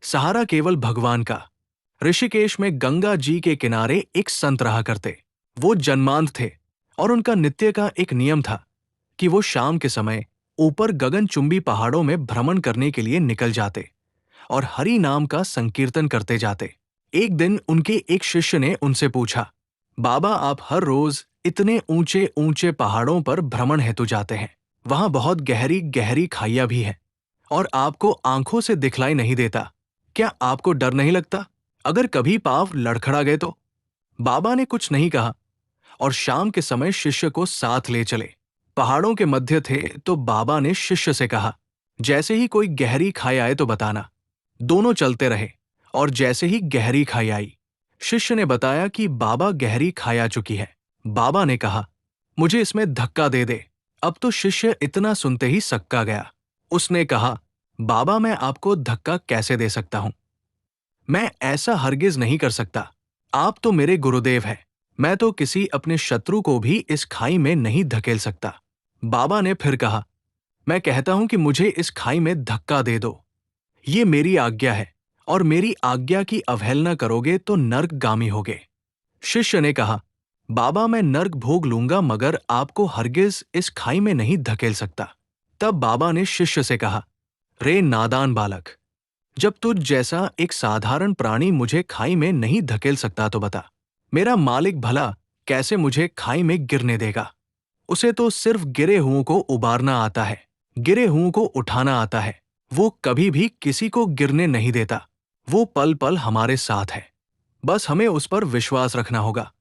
सहारा केवल भगवान का। ऋषिकेश में गंगा जी के किनारे एक संत रहा करते। वो जन्मांध थे और उनका नित्य का एक नियम था कि वो शाम के समय ऊपर गगनचुंबी पहाड़ों में भ्रमण करने के लिए निकल जाते और हरि नाम का संकीर्तन करते जाते। एक दिन उनके एक शिष्य ने उनसे पूछा, बाबा आप हर रोज इतने ऊंचे ऊंचे पहाड़ों पर भ्रमण हेतु जाते हैं, वहां बहुत गहरी गहरी खाइयां भी हैं और आपको आंखों से दिखलाई नहीं देता, क्या आपको डर नहीं लगता अगर कभी पांव लड़खड़ा गए तो? बाबा ने कुछ नहीं कहा और शाम के समय शिष्य को साथ ले चले। पहाड़ों के मध्य थे तो बाबा ने शिष्य से कहा, जैसे ही कोई गहरी खाई आए तो बताना। दोनों चलते रहे और जैसे ही गहरी खाई आई, शिष्य ने बताया कि बाबा गहरी खाई आ चुकी है। बाबा ने कहा, मुझे इसमें धक्का दे दे। अब तो शिष्य इतना सुनते ही सक्का गया। उसने कहा, बाबा मैं आपको धक्का कैसे दे सकता हूं? मैं ऐसा हरगिज नहीं कर सकता। आप तो मेरे गुरुदेव हैं। मैं तो किसी अपने शत्रु को भी इस खाई में नहीं धकेल सकता। बाबा ने फिर कहा, मैं कहता हूं कि मुझे इस खाई में धक्का दे दो। ये मेरी आज्ञा है और मेरी आज्ञा की अवहेलना करोगे तो नर्कगामी होगे। शिष्य ने कहा, बाबा मैं नर्क भोग लूंगा मगर आपको हरगिज इस खाई में नहीं धकेल सकता। तब बाबा ने शिष्य से कहा, रे नादान बालक, जब तुझ जैसा एक साधारण प्राणी मुझे खाई में नहीं धकेल सकता तो बता, मेरा मालिक भला कैसे मुझे खाई में गिरने देगा? उसे तो सिर्फ गिरे हुओं को उबारना आता है, गिरे हुओं को उठाना आता है। वो कभी भी किसी को गिरने नहीं देता। वो पल पल हमारे साथ है, बस हमें उस पर विश्वास रखना होगा।